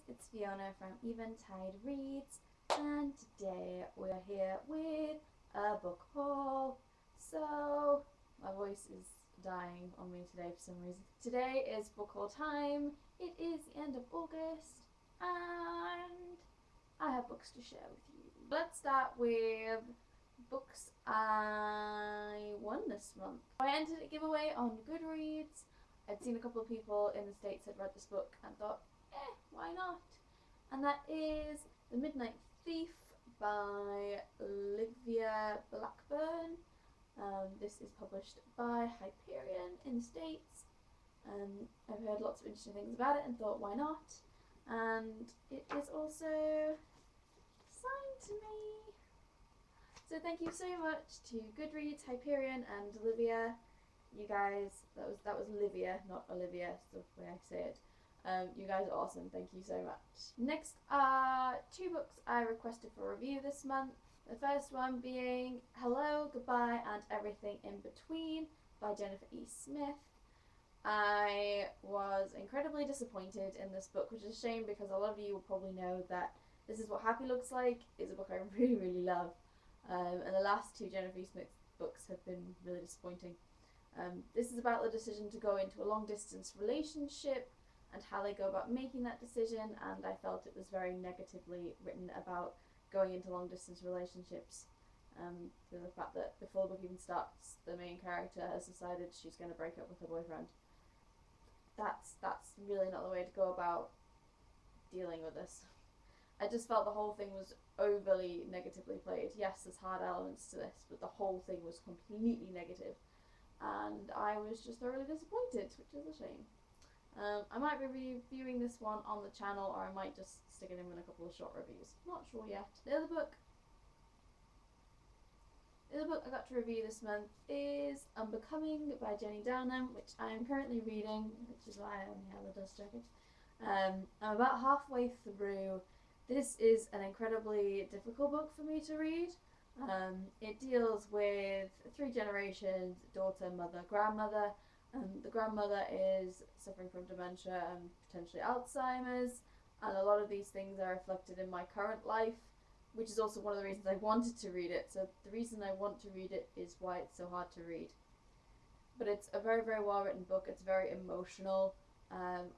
it's Fiona from Eventide Reads, and today we're here with a book haul. So, my voice is dying on me today for some reason. Today is book haul time. It is the end of August, and I have books to share with you. Let's start with books I won this month. I entered a giveaway on Goodreads. I'd seen a couple of people in the States had read this book and thought, why not? And that is The Midnight Thief by Olivia Blackburn. This is published by Hyperion in the States. I've heard lots of interesting things about it and thought, why not? And it is also signed to me. So thank you so much to Goodreads, Hyperion, and Olivia. You guys, that was Olivia, not Olivia, that's the way I say it. You guys are awesome, thank you so much. Next are two books I requested for review this month. The first one being Hello, Goodbye, and Everything in Between by Jennifer E. Smith. I was incredibly disappointed in this book, which is a shame because a lot of you will probably know that This Is What Happy Looks Like is a book I really, really love. And the last two Jennifer E. Smith books have been really disappointing. This is about the decision to go into a long-distance relationship and how they go about making that decision, and I felt it was very negatively written about going into long-distance relationships. To the fact that before the book even starts, the main character has decided she's going to break up with her boyfriend. That's really not the way to go about dealing with this. I just felt the whole thing was overly negatively played. Yes, there's hard elements to this, but the whole thing was completely negative. And I was just thoroughly disappointed, which is a shame. I might be reviewing this one on the channel, or I might just stick it in with a couple of short reviews. Not sure yet. The other book I got to review this month is Unbecoming by Jenny Downham, which I am currently reading, which is why I only have a dust jacket. I'm about halfway through. This is an incredibly difficult book for me to read. It deals with three generations: daughter, mother, grandmother. The grandmother is suffering from dementia and potentially Alzheimer's, and a lot of these things are reflected in my current life, which is also one of the reasons I wanted to read it. So the reason I want to read it is why it's so hard to read. But it's a very, very well written book. It's very emotional, and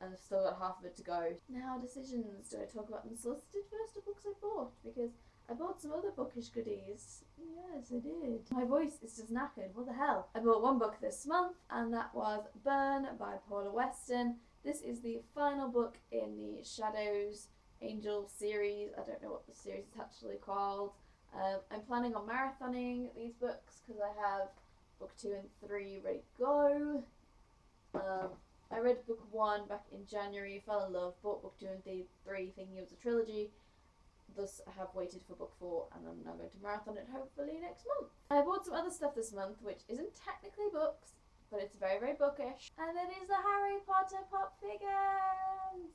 I've still got half of it to go. Now, decisions. Do I talk about Unsolicited first, or books I bought? Because I bought some other bookish goodies. Yes, I did. My voice is just knackered. What the hell? I bought one book this month, and that was Burn by Paula Weston. This is the final book in the Shadows Angel series. I don't know what the series is actually called. I'm planning on marathoning these books because I have book 2 and 3 ready to go. I read book 1 back in January, fell in love, bought book 2 and 3 thinking it was a trilogy. Thus, I have waited for book 4, and I'm now going to marathon it hopefully next month. I bought some other stuff this month, which isn't technically books, but it's very, very bookish. And it is the Harry Potter pop figures!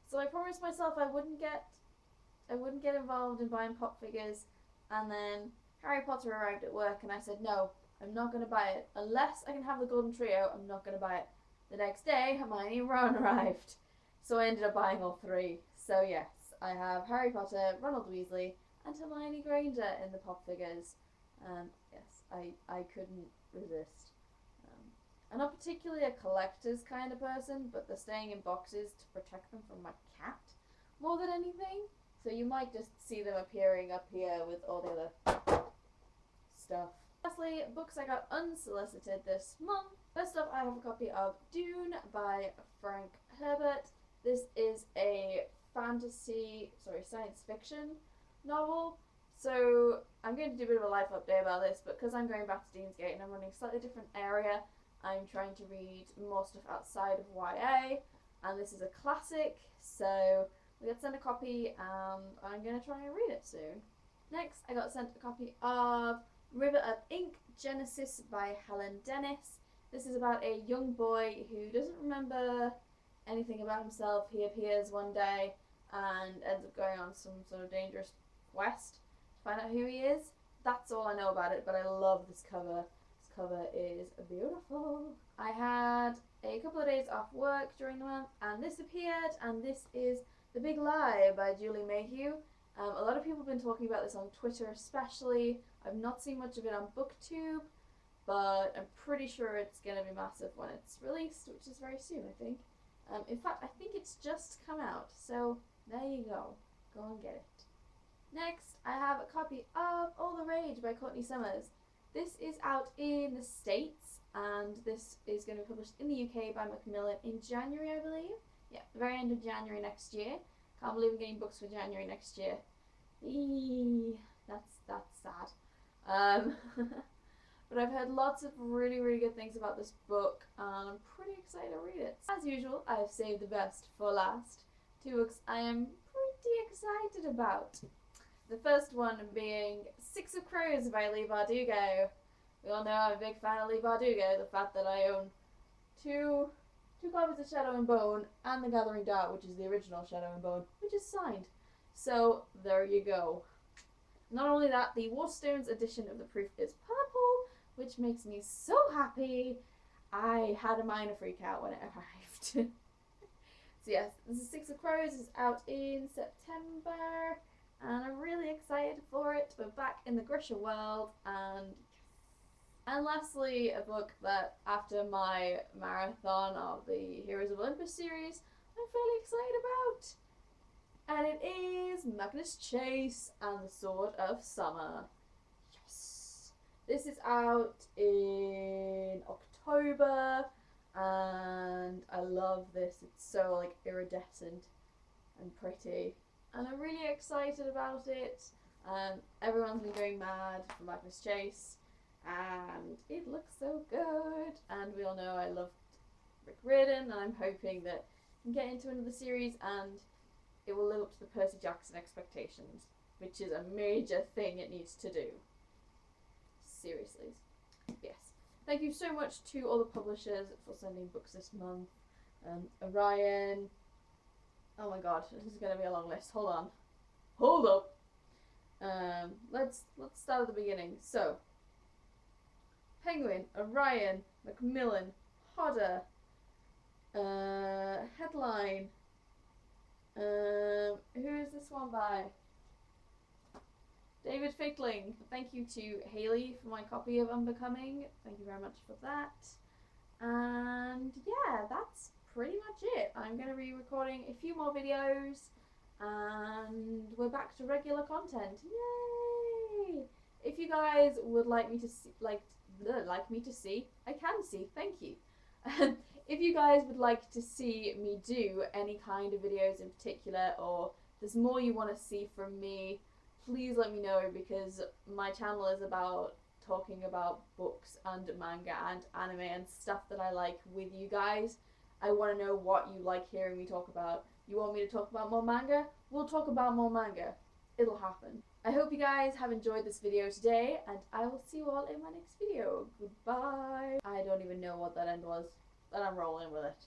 So I promised myself I wouldn't get involved in buying pop figures, and then Harry Potter arrived at work, and I said, no, I'm not going to buy it. Unless I can have the Golden Trio, I'm not going to buy it. The next day, Hermione and Ron arrived. So I ended up buying all 3. So yes, I have Harry Potter, Ronald Weasley, and Hermione Granger in the pop figures. Yes, I couldn't resist. I'm not particularly a collector's kind of person, but they're staying in boxes to protect them from my cat more than anything. So you might just see them appearing up here with all the other stuff. Lastly, books I got unsolicited this month. First up, I have a copy of Dune by Frank Herbert. This is a science fiction novel. So I'm going to do a bit of a life update about this, but because I'm going back to Dean's Gate and I'm running a slightly different area, I'm trying to read more stuff outside of YA, and this is a classic, so we got sent a copy and I'm going to try and read it soon. Next, I got sent a copy of River of Ink, Genesis by Helen Dennis. This is about a young boy who doesn't remember anything about himself. He appears one day and ends up going on some sort of dangerous quest to find out who he is. That's all I know about it, but I love this cover. This cover is beautiful. I had a couple of days off work during the month, and this appeared, and this is The Big Lie by Julie Mayhew. A lot of people have been talking about this on Twitter especially. I've not seen much of it on BookTube, but I'm pretty sure it's going to be massive when it's released, which is very soon, I think. In fact, I think it's just come out, so there you go. Go and get it. Next, I have a copy of All the Rage by Courtney Summers. This is out in the States, and this is going to be published in the UK by Macmillan in January, I believe. Yeah, the very end of January next year. Can't believe I'm getting books for January next year. Eee, that's sad. But I've heard lots of really, really good things about this book, and I'm pretty excited to read it. As usual, I've saved the best for last. 2 books I am pretty excited about. The first one being Six of Crows by Leigh Bardugo. We all know I'm a big fan of Leigh Bardugo. The fact that I own two copies of Shadow and Bone and The Gathering Dart, which is the original Shadow and Bone, which is signed. So there you go. Not only that, the Waterstones edition of the proof is purple, which makes me so happy. I had a minor freak out when it arrived. So yes, this is Six of Crows. Is out in September, and I'm really excited for it. We're back in the Grisha world, and lastly, a book that after my marathon of the Heroes of Olympus series, I'm fairly excited about. And it is Magnus Chase and the Sword of Summer. Yes! This is out in October, and I love this. It's so like iridescent and pretty, and I'm really excited about it. Everyone's been going mad for Magnus Chase, and it looks so good. And we all know I loved Rick Riordan, and I'm hoping that we can get into another series and it will live up to the Percy Jackson expectations, which is a major thing it needs to do. Seriously. Yes. Thank you so much to all the publishers for sending books this month. Orion. Oh my god, this is going to be a long list. Hold on. Hold up. Let's start at the beginning. So, Penguin, Orion, Macmillan, Hodder, Headline. Who is this one by? David Fickling. Thank you to Haley for my copy of Unbecoming. Thank you very much for that. And yeah, that's pretty much it. I'm going to be recording a few more videos, and we're back to regular content. Yay! If you guys would like me to see, I can see. Thank you. If you guys would like to see me do any kind of videos in particular, or there's more you want to see from me, please let me know, because my channel is about talking about books and manga and anime and stuff that I like with you guys. I want to know what you like hearing me talk about. You want me to talk about more manga? We'll talk about more manga. It'll happen. I hope you guys have enjoyed this video today, and I will see you all in my next video. Goodbye. I don't even know what that end was, but I'm rolling with it.